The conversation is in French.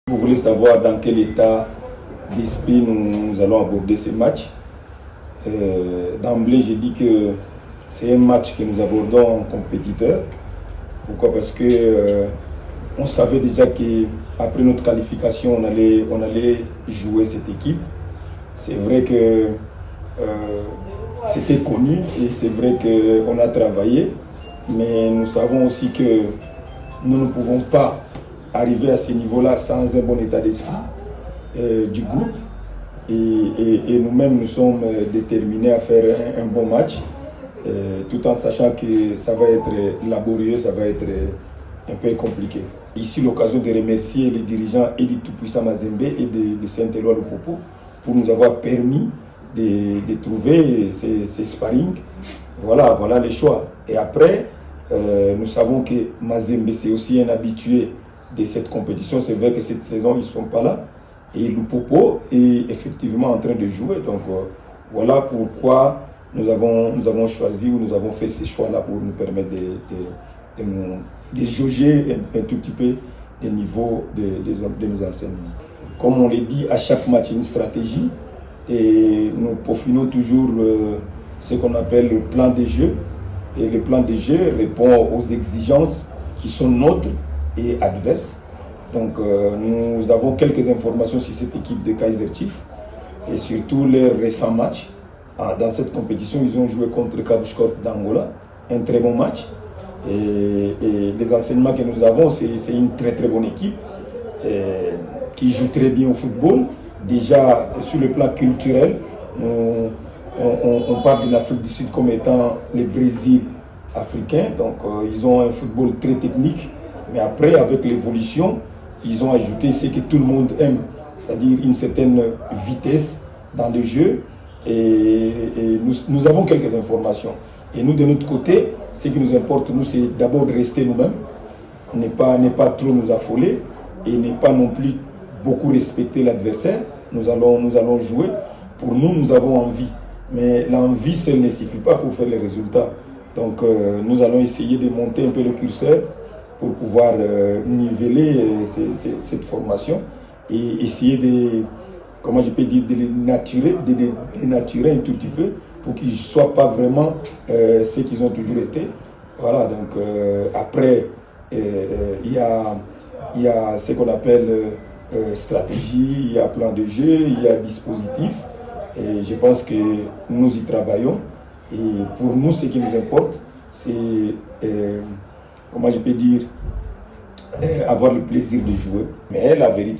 Vous voulez savoir dans quel état d'esprit nous allons aborder ce match. D'emblée, j'ai dit que c'est un match que nous abordons en compétiteur. Pourquoi? Parce que on savait déjà qu'après notre qualification, on allait jouer cette équipe. C'est vrai que c'était connu et c'est vrai qu'on a travaillé, mais nous savons aussi que nous ne pouvons pas arriver à ce niveau-là sans un bon état d'esprit du groupe. Et nous-mêmes, nous sommes déterminés à faire un bon match, tout en sachant que ça va être laborieux, ça va être un peu compliqué. Ici, l'occasion de remercier les dirigeants et du tout-puissant Mazembe et de Saint-Éloi Lupopo pour nous avoir permis de trouver ces sparring. Voilà les choix. Et après, nous savons que Mazembe, c'est aussi un habitué de cette compétition. C'est vrai que cette saison, ils ne sont pas là. Et Lupopo est effectivement en train de jouer. Donc voilà pourquoi nous avons choisi ou nous avons fait ces choix-là pour nous permettre de jauger un tout petit peu le niveau de nos enseignements. Comme on l'a dit, à chaque match, une stratégie. Et nous peaufinons toujours ce qu'on appelle le plan de jeu. Et le plan de jeu répond aux exigences qui sont nôtres et adverses. Donc nous avons quelques informations sur cette équipe de Kaizer Chiefs et surtout leurs récents matchs. Dans cette compétition, ils ont joué contre Cabos Corp d'Angola, un très bon match. Et les enseignements que nous avons, c'est une très bonne équipe qui joue très bien au football. Déjà, sur le plan culturel, on parle de l'Afrique du Sud comme étant le Brésil africain. Donc ils ont un football très technique, mais après, avec l'évolution, ils ont ajouté ce que tout le monde aime, c'est-à-dire une certaine vitesse dans le jeu. Et nous avons quelques informations. Et nous, de notre côté, ce qui nous importe, nous, c'est d'abord de rester nous-mêmes, ne pas trop nous affoler et ne pas non plus beaucoup respecter l'adversaire. Nous allons jouer. Pour nous, nous avons envie. Mais l'envie seule ne suffit pas pour faire les résultats. Donc, nous allons essayer de monter un peu le curseur pour pouvoir niveler cette formation et essayer de dénaturer un tout petit peu pour qu'ils ne soient pas vraiment ce qu'ils ont toujours été. Voilà, donc après, il y a ce qu'on appelle stratégie, il y a plan de jeu, il y a dispositif. Et je pense que nous y travaillons. Et pour nous, ce qui nous importe, c'est avoir le plaisir de jouer. Mais la vérité,